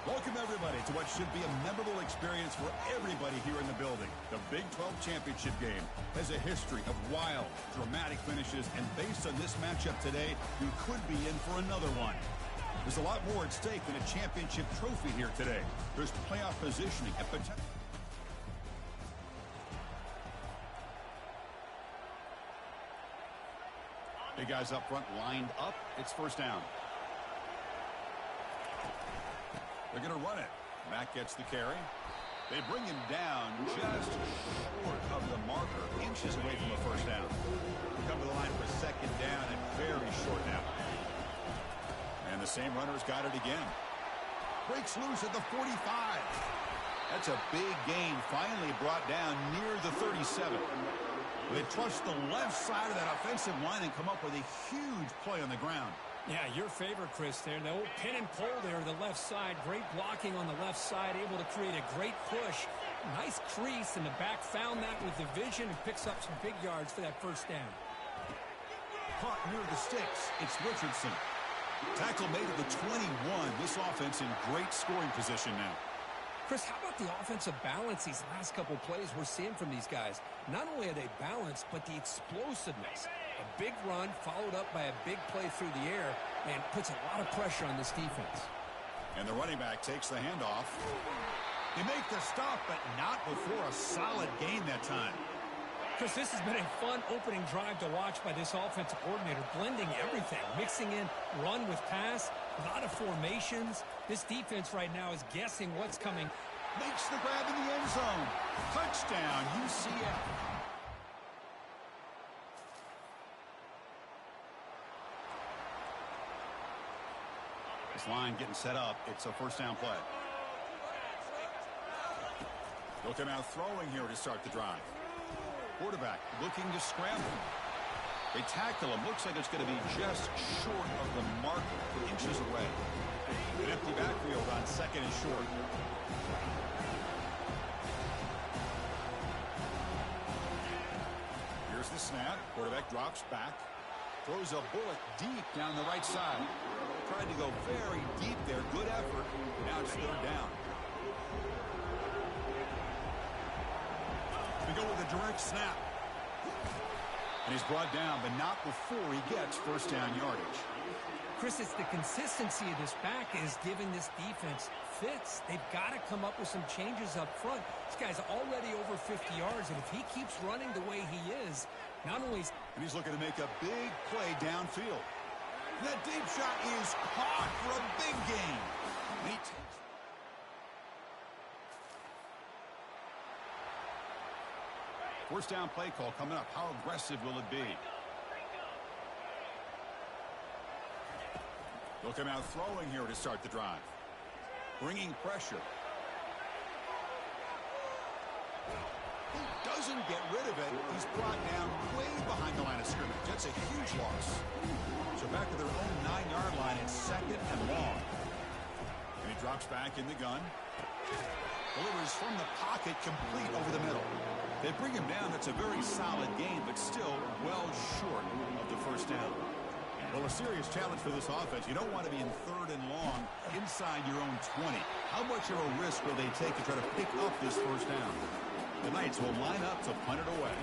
Welcome, everybody, to what should be a memorable experience for everybody here in the building. The Big 12 Championship game has a history of wild, dramatic finishes, and based on this matchup today, you could be in for another one. There's a lot more at stake than a championship trophy here today. There's playoff positioning and potential. Big guys up front lined up. It's first down. They're going to run it. Mack gets the carry. They bring him down just short of the marker, inches away from a first down. They come to the line for second down and very short now. And the same runner's got it again. Breaks loose at the 45. That's a big gain, finally brought down near the 37. They trust the left side of that offensive line and come up with a huge play on the ground. Yeah, your favorite, Chris, there. The old pin and pull there, the left side. Great blocking on the left side, able to create a great push. Nice crease, and the back found that with the vision and picks up some big yards for that first down. Caught near the sticks. It's Richardson. Tackle made at the 21. This offense in great scoring position now. Chris, how about the offensive balance these last couple plays we're seeing from these guys? Not only are they balanced, but the explosiveness. A big run followed up by a big play through the air and puts a lot of pressure on this defense. And the running back takes the handoff. They make the stop, but not before a solid gain that time. Chris, this has been a fun opening drive to watch by this offensive coordinator, blending everything, mixing in run with pass, a lot of formations. This defense right now is guessing what's coming. Makes the grab in the end zone. Touchdown, UCF. This line getting set up. It's a first down play. They'll come out throwing here to start the drive. Quarterback looking to scramble. They tackle him. Looks like it's going to be just short of the mark, inches away. An empty backfield on second and short. Here's the snap. Quarterback drops back. Throws a bullet deep down the right side. Tried to go very deep there. Good effort. Now it's third down. We go with a direct snap. And he's brought down, but not before he gets first down yardage. Chris, it's the consistency of this back is giving this defense fits. They've got to come up with some changes up front. This guy's already over 50 yards, and if he keeps running the way he is, not only is... And he's looking to make a big play downfield. That deep shot is caught for a big gain. And he takes... First down play call coming up. How aggressive will it be? They'll come out throwing here to start the drive. Bringing pressure. He doesn't get rid of it. He's brought down way behind the line of scrimmage. That's a huge loss. So back to their own 9-yard line. It's second and long. And he drops back in the gun. Delivers from the pocket, complete over the middle. They bring him down. That's a very solid game, but still well short of the first down. Well, a serious challenge for this offense. You don't want to be in third and long inside your own 20. How much of a risk will they take to try to pick up this first down? The Knights will line up to punt it away.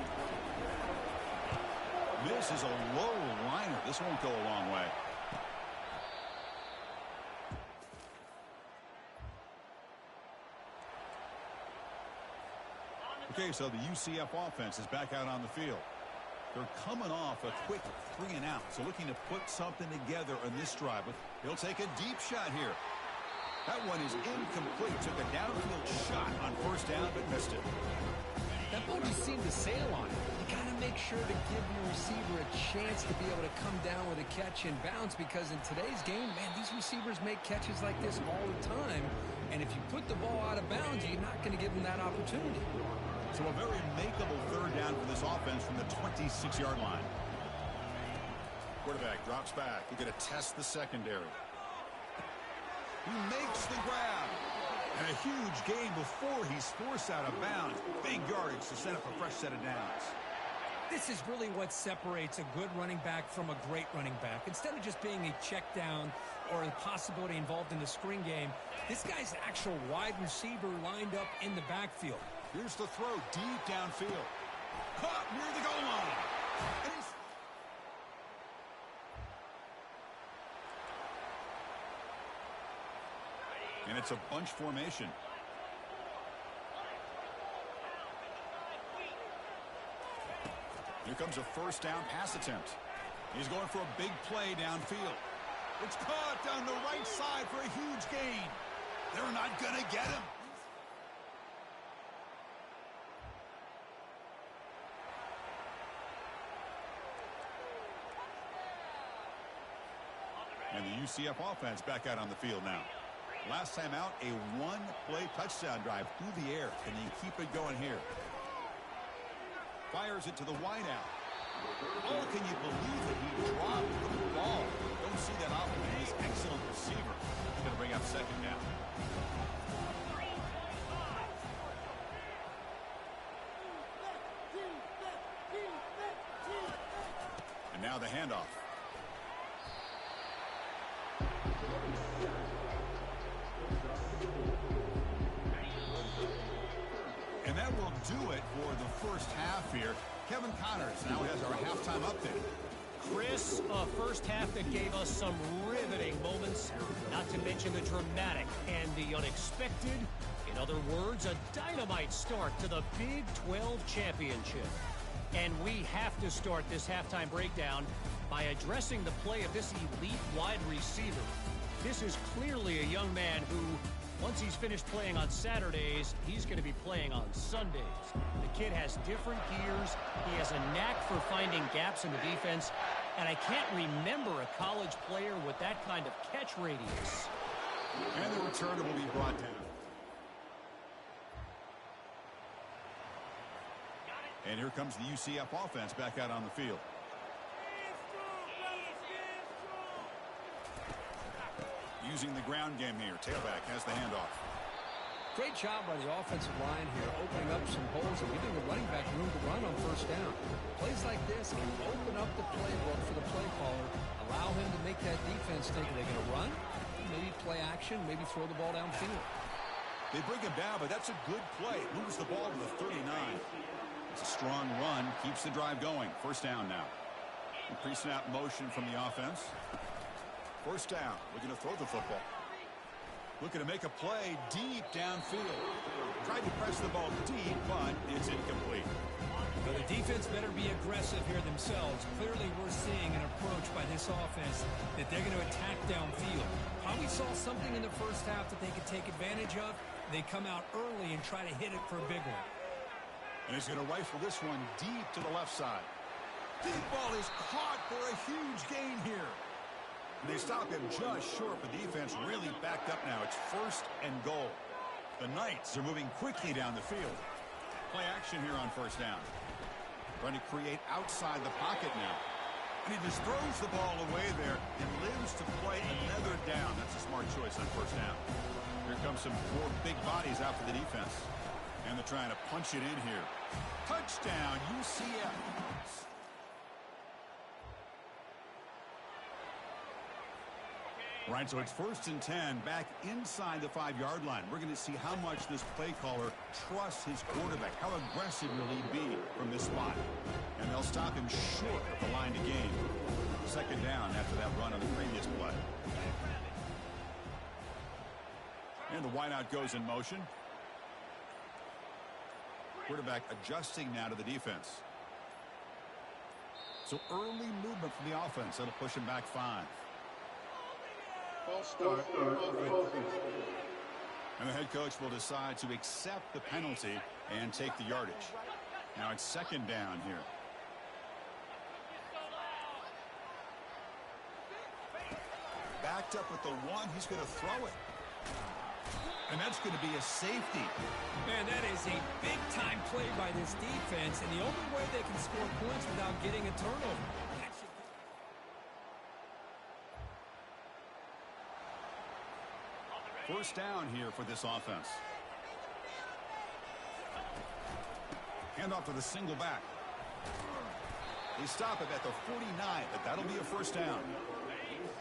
This is a low liner. This won't go a long way. Okay, so the UCF offense is back out on the field. They're coming off a quick 3-and-out, so looking to put something together on this drive. He'll take a deep shot here. That one is incomplete. Took a downfield shot on first down, but missed it. That ball just seemed to sail on it. You got to make sure to give your receiver a chance to be able to come down with a catch and bounce, because in today's game, man, these receivers make catches like this all the time. And if you put the ball out of bounds, you're not going to give them that opportunity. So a very makeable third down for this offense from the 26-yard line. Quarterback drops back. He's going to test the secondary. He makes the grab. And a huge gain before he's forced out of bounds. Big yardage to set up a fresh set of downs. This is really what separates a good running back from a great running back. Instead of just being a check down or a possibility involved in the screen game, this guy's an actual wide receiver lined up in the backfield. Here's the throw deep downfield. Caught near the goal line. And it's a bunch formation. Here comes a first down pass attempt. He's going for a big play downfield. It's caught down the right side for a huge gain. They're not going to get him. And the UCF offense back out on the field now. Last time out, a one-play touchdown drive through the air. Can they keep it going here? Fires it to the wideout. Oh, can you believe that he dropped the ball? Don't see that often in his excellent receiver. He's going to bring up second down. And now the handoff. And that will do it for the first half here. Kevin Connors now has our halftime update. Chris, a first half that gave us some riveting moments, not to mention the dramatic and the unexpected. In other words, a dynamite start to the Big 12 championship. And we have to start this halftime breakdown by addressing the play of this elite wide receiver. This is clearly a young man who, once he's finished playing on Saturdays, he's going to be playing on Sundays. The kid has different gears. He has a knack for finding gaps in the defense. And I can't remember a college player with that kind of catch radius. And the return will be brought down. And here comes the UCF offense back out on the field. Using the ground game here. Tailback has the handoff. Great job by the offensive line here, opening up some holes and giving the running back room to run on first down. Plays like this can open up the playbook for the play caller, allow him to make that defense think, are they going to run? Maybe play action, maybe throw the ball downfield. They bring him down, but that's a good play. Moves the ball to the 39. It's a strong run, keeps the drive going. First down now. Pre-snap motion from the offense. First down, looking to throw the football. Looking to make a play deep downfield. Tried to press the ball deep, but it's incomplete. Well, the defense better be aggressive here themselves. Clearly, we're seeing an approach by this offense that they're going to attack downfield. Probably saw something in the first half that they could take advantage of. They come out early and try to hit it for a big one. And he's going to rifle this one deep to the left side. Deep ball is caught for a huge gain here. And they stop him just short, but the defense really backed up now. It's first and goal. The Knights are moving quickly down the field. Play action here on first down. Trying to create outside the pocket now. And he just throws the ball away there and lives to play another down. That's a smart choice on first down. Here comes some four big bodies out for the defense. And they're trying to punch it in here. Touchdown, UCF. Right, so it's first and 10 back inside the 5-yard line. We're going to see how much this play caller trusts his quarterback. How aggressive will he be from this spot? And they'll stop him short of the line to gain. Second down after that run on the previous play. And the wideout goes in motion. Quarterback adjusting now to the defense. So early movement from the offense. That'll push him back 5. And the head coach will decide to accept the penalty and take the yardage. Now it's second down here. Backed up with the 1. He's going to throw it. And that's going to be a safety. Man, that is a big-time play by this defense, and the only way they can score points without getting a turnover. First down here for this offense. Handoff to the single back. They stop it at the 49, but that'll be a first down.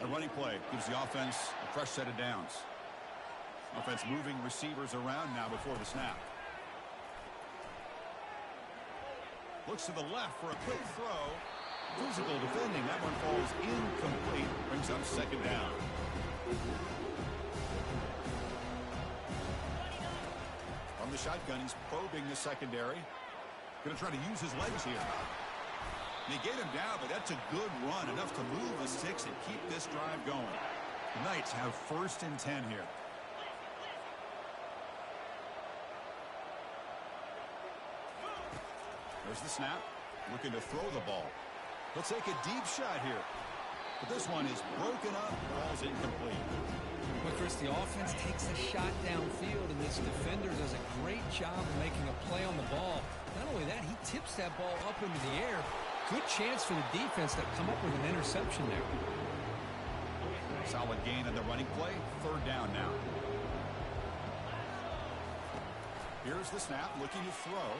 A running play gives the offense a fresh set of downs. Offense moving receivers around now before the snap. Looks to the left for a quick throw. Physical defending. That one falls incomplete. Brings up second down. From the shotgun, he's probing the secondary. Going to try to use his legs here. They get him down, but that's a good run. Enough to move the sticks and keep this drive going. The Knights have 1st and 10 here. There's the snap. Looking to throw the ball. He'll take a deep shot here. But this one is broken up. Ball's incomplete. Well, Chris, the offense takes a shot downfield, and this defender does a great job of making a play on the ball. Not only that, he tips that ball up into the air. Good chance for the defense to come up with an interception there. Solid gain on the running play. 3rd down now. Here's the snap, looking to throw.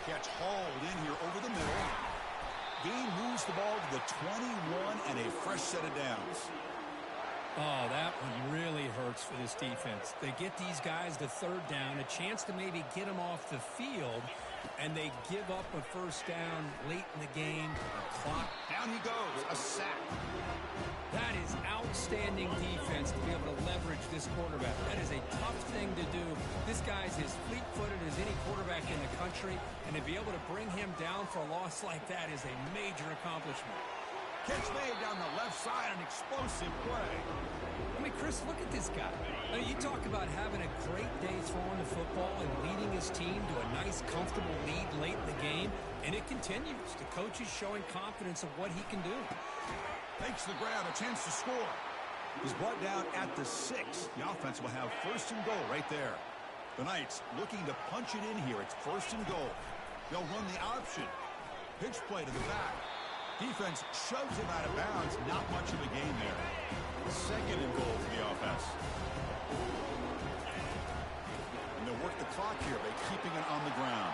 Catch hauled in here over the middle. Gain moves the ball to the 21 and a fresh set of downs. Oh, that one really hurts for this defense. They get these guys to 3rd down, a chance to maybe get them off the field, and they give up a first down late in the game. The clock. Down he goes. A sack. That is outstanding defense to be able to leverage this quarterback. That is a tough thing to do. This guy's as fleet-footed as any quarterback in the country, and to be able to bring him down for a loss like that is a major accomplishment. Catch made down the left side, an explosive play. I mean, Chris, look at this guy. I mean, you talk about having a great day throwing the football and leading his team to a nice, comfortable lead late in the game, and it continues. The coach is showing confidence of what he can do. Makes the grab, a chance to score. He's brought down at the 6. The offense will have 1st and goal right there. The Knights looking to punch it in here. It's 1st and goal. They'll run the option. Pitch play to the back. Defense shoves him out of bounds. Not much of a gain there. 2nd and goal for the offense. And they'll work the clock here by keeping it on the ground.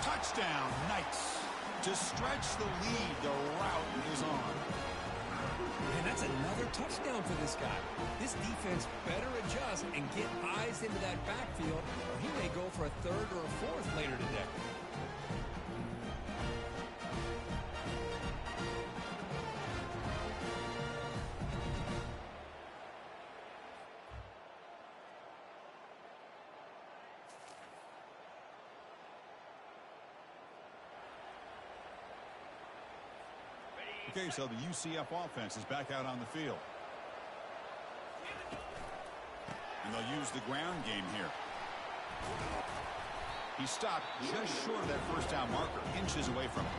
Touchdown, Knights. To stretch the lead, the route is on. And that's another touchdown for this guy. This defense better adjust and get eyes into that backfield, or he may go for a 3rd or a 4th later today. Okay, so the UCF offense is back out on the field. And they'll use the ground game here. He stopped just short of that first down marker, inches away from it.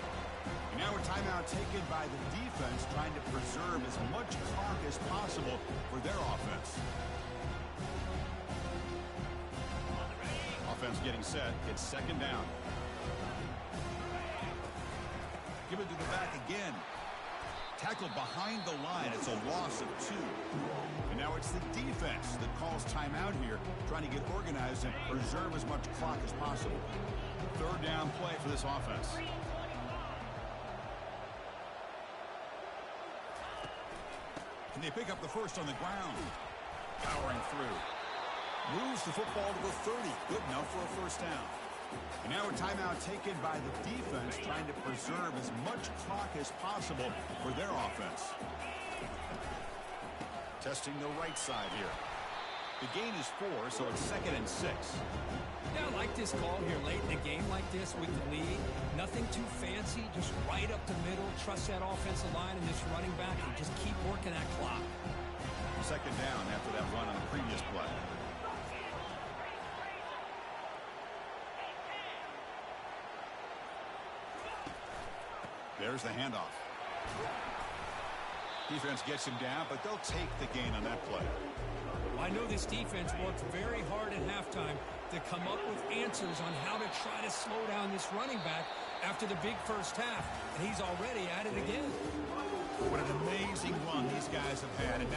And now a timeout taken by the defense, trying to preserve as much clock as possible for their offense. Offense getting set. It's 2nd down. Give it to the back again. Tackled behind the line. It's a loss of 2. And now it's the defense that calls timeout here, trying to get organized and preserve as much clock as possible. 3rd down play for this offense. Can they pick up the first on the ground? Powering through. Moves the football to the 30. Good enough for a first down. And now a timeout taken by the defense, trying to preserve as much clock as possible for their offense. Testing the right side here. The gain is 4, so it's 2nd and 6. Yeah, I like this call here late in a game like this with the lead. Nothing too fancy, just right up the middle. Trust that offensive line and this running back and just keep working that clock. 2nd down after that run on the previous play. There's the handoff. Defense gets him down, but they'll take the gain on that play. I know this defense worked very hard at halftime to come up with answers on how to try to slow down this running back after the big first half, and he's already at it again. What an amazing run these guys have had. And